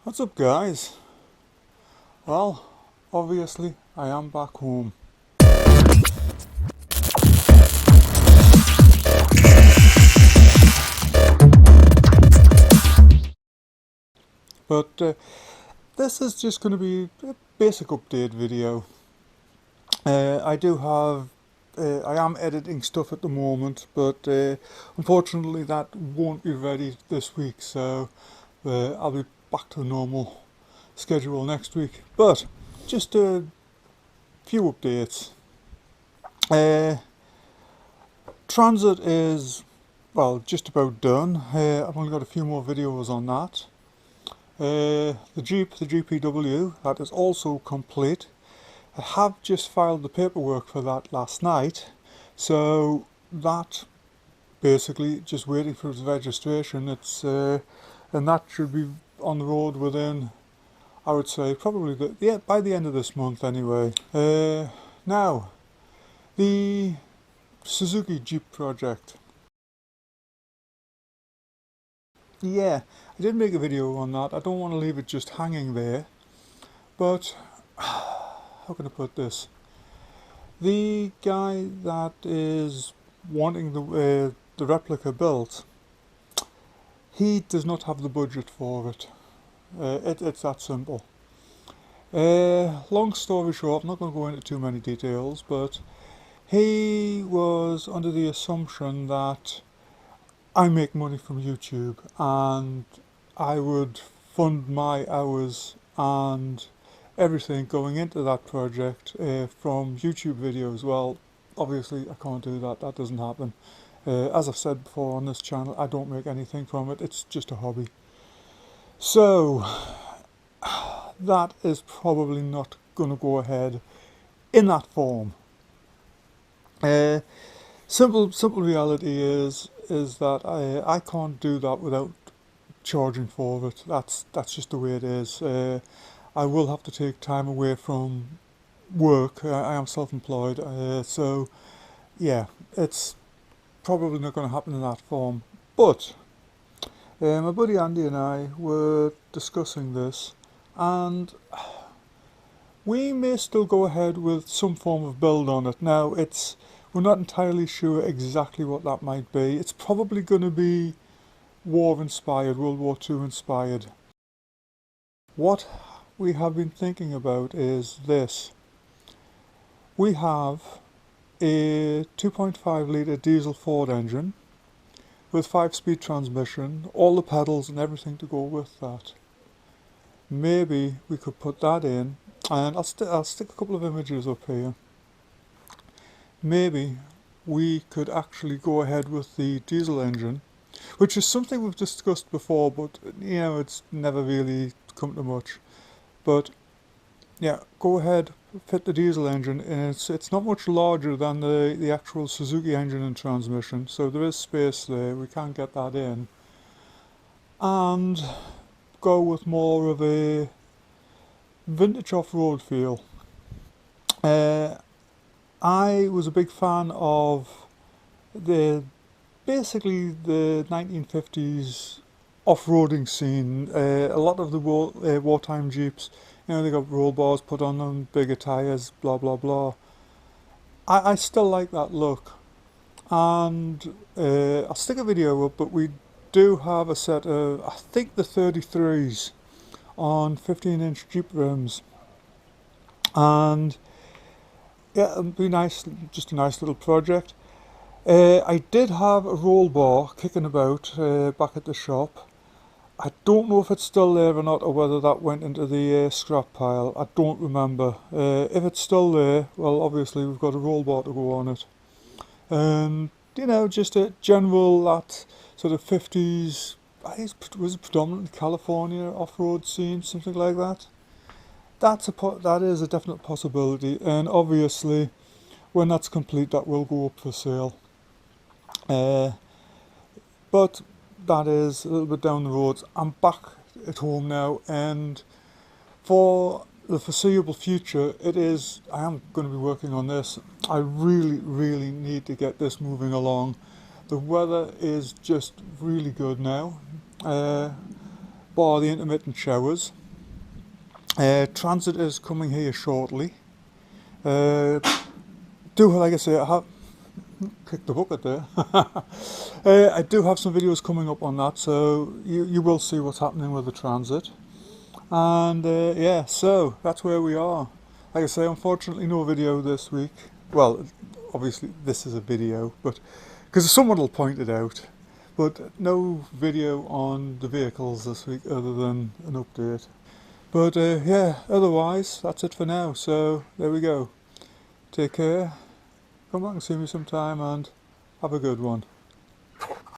What's up, guys? Well, obviously I am back home. But this is just going to be a basic update video. I am editing stuff at the moment, but unfortunately that won't be ready this week, so I'll be back to the normal schedule next week. But just a few updates. Transit is, well, just about done. I've only got a few more videos on that. The GPW, that is also complete. I have just filed the paperwork for that last night, so that basically just waiting for its registration. And that should be on the road within, I would say, probably by the end of this month anyway. Now, the Suzuki Jeep project. Yeah, I did make a video on that. I don't want to leave it just hanging there, but how can I put this? The guy that is wanting the replica built, he does not have the budget for it. It's that simple. Long story short, I'm not going to go into too many details, but he was under the assumption that I make money from YouTube and I would fund my hours and everything going into that project from YouTube videos. Well, obviously I can't do that. That doesn't happen. As I've said before on this channel, I don't make anything from it. It's just a hobby. So that is probably not going to go ahead in that form. Simple reality is that I can't do that without charging for it. That's just the way it is. I will have to take time away from work. I am self-employed, so yeah, it's probably not going to happen in that form. But my buddy Andy and I were discussing this, and we may still go ahead with some form of build on it. Now, we're not entirely sure exactly what that might be. It's probably going to be war-inspired, World War II inspired. What we have been thinking about is this. We have a 2.5 litre diesel Ford engine with 5-speed transmission, all the pedals and everything to go with that. Maybe we could put that in, and I'll stick a couple of images up here. Maybe we could actually go ahead with the diesel engine, which is something we've discussed before, but you know, it's never really come to much. But yeah, go ahead, fit the diesel engine, and it's not much larger than the actual Suzuki engine and transmission, so there is space there. We can get that in, and go with more of a vintage off-road feel. I was a big fan of basically the 1950s off-roading scene. A lot of the wartime Jeeps, you know, they got roll bars put on them, bigger tyres, blah blah blah. I still like that look, and I'll stick a video up, but we do have a set of, I think, the 33s on 15-inch Jeep rims, and yeah, it'd be nice, just a nice little project. I did have a roll bar kicking about back at the shop. I don't know if it's still there or not, or whether that went into the scrap pile. I don't remember. If it's still there, well, obviously we've got a roll bar to go on it. And you know, just a general, that sort of 50s, was it predominantly California off-road scene, something like that. That is a definite possibility, and obviously when that's complete, that will go up for sale. But that is a little bit down the road. I'm back at home now, and for the foreseeable future, I am going to be working on this. I really need to get this moving along. The weather is just really good now, bar the intermittent showers. Transit is coming here shortly. Like I say, I have kicked the bucket there. I do have some videos coming up on that, so you will see what's happening with the transit. And yeah, so that's where we are. Like I say, unfortunately no video this week. Well, obviously this is a video, but because someone will point it out. But no video on the vehicles this week other than an update. But yeah, otherwise that's it for now. So there we go. Take care. Come back and see me sometime and have a good one.